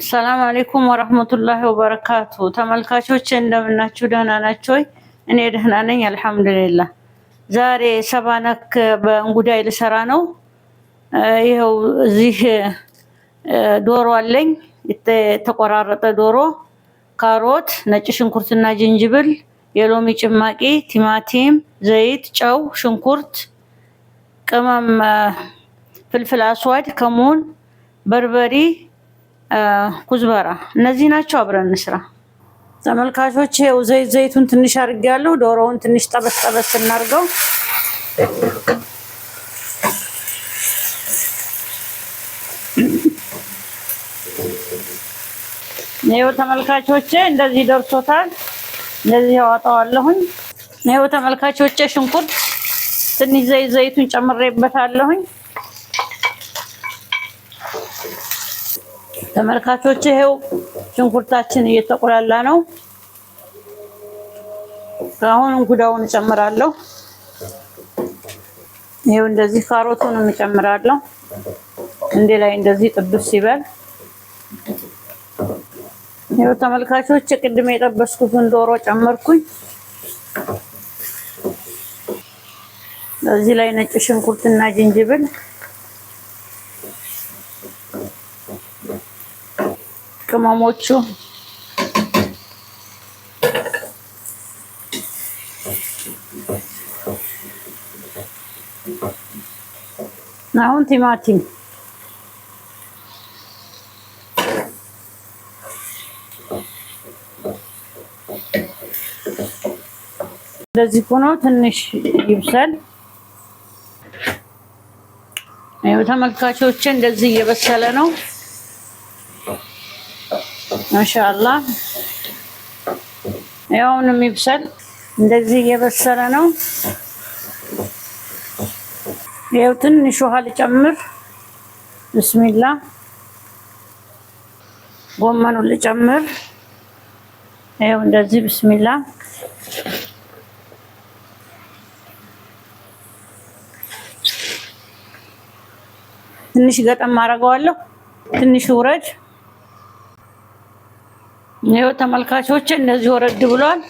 ሰላም አለይኩም ወራህመቱላሂ ወበረካቱ። ተመልካቾች እንደምናችሁ ደህና ናችሁ ወይ? እኔ ደህና ነኝ አልሐምዱሊላህ። ዛሬ ሰባነክ በእንጉዳይ ልሰራ ነው። ይኸው እዚህ ዶሮ አለኝ፣ የተቆራረጠ ዶሮ፣ ካሮት፣ ነጭ ሽንኩርትና ዝንጅብል፣ የሎሚ ጭማቂ፣ ቲማቲም፣ ዘይት፣ ጨው፣ ሽንኩርት፣ ቅመም፣ ፍልፍል አስዋድ፣ ከሙን፣ በርበሪ፣ ኩዝበራ እነዚህ ናቸው። አብረን እንስራ ተመልካቾች። ይኸው ዘይቱን ትንሽ አድርጌያለሁ። ዶሮውን ትንሽ ጠበስ ጠበስ እናድርገው። ይኸው ተመልካቾቼ እንደዚህ ደርሶታል። እንደዚህ አወጣዋለሁኝ። ይኸው ተመልካቾቼ ሽንኩርት ትንሽ ዘይቱን ጨምሬበታለሁኝ። ተመልካቾቼ ይኸው ሽንኩርታችን እየተቆላላ ነው። አሁን እንጉዳውን እጨምራለሁ። ይኸው እንደዚህ ካሮቱንም እጨምራለሁ። እንዴ ላይ እንደዚህ ጥብስ ይበል። ይኸው ተመልካቾቼ ቅድም የጠበስኩትን ዶሮ ጨመርኩኝ። እዚህ ላይ ነጭ ሽንኩርትና ዝንጅብል፣ ቅመሞቹ፣ አሁን ቲማቲም፣ እንደዚህ ሆኖ ትንሽ ይብሰል። ይኸው ተመልካቾቼ እንደዚህ እየበሰለ ነው። ማሻአላህ ያውንም ይብሰል። እንደዚህ እየበሰለ ነው። ይኸው ትንሽ ውሃ ልጨምር። ብስሚላህ ጎመኑን ልጨምር። ይኸው እንደዚህ ብስሚላህ። ትንሽ ገጠም አደርገዋለሁ። ትንሽ ውረድ። ይኸው ተመልካቾቼ እንደዚህ ወረድ ብሏል።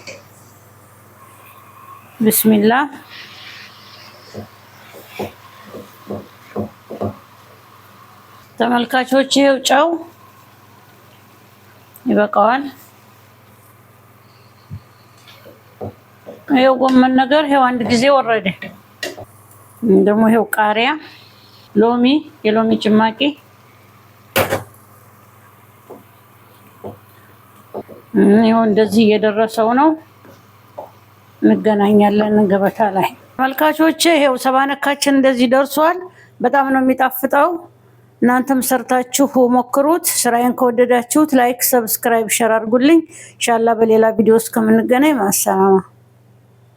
ብስሚላህ ተመልካቾቼ ይኸው ጨው ይበቃዋል። ይኸው ጎመን ነገር ይኸው አንድ ጊዜ ወረደ። ደግሞ ይኸው ቃሪያ፣ ሎሚ፣ የሎሚ ጭማቂ፣ ይኸው እንደዚህ እየደረሰው ነው። እንገናኛለን ገበታ ላይ ተመልካቾቼ። ይኸው ሰባነካችን እንደዚህ ደርሷል። በጣም ነው የሚጣፍጠው። እናንተም ሰርታችሁ ሞክሩት። ስራዬን ከወደዳችሁት ላይክ፣ ሰብስክራይብ፣ ሼር አድርጉልኝ። ኢንሻአላህ በሌላ ቪዲዮ እስከምንገናኝ ማሰላማ።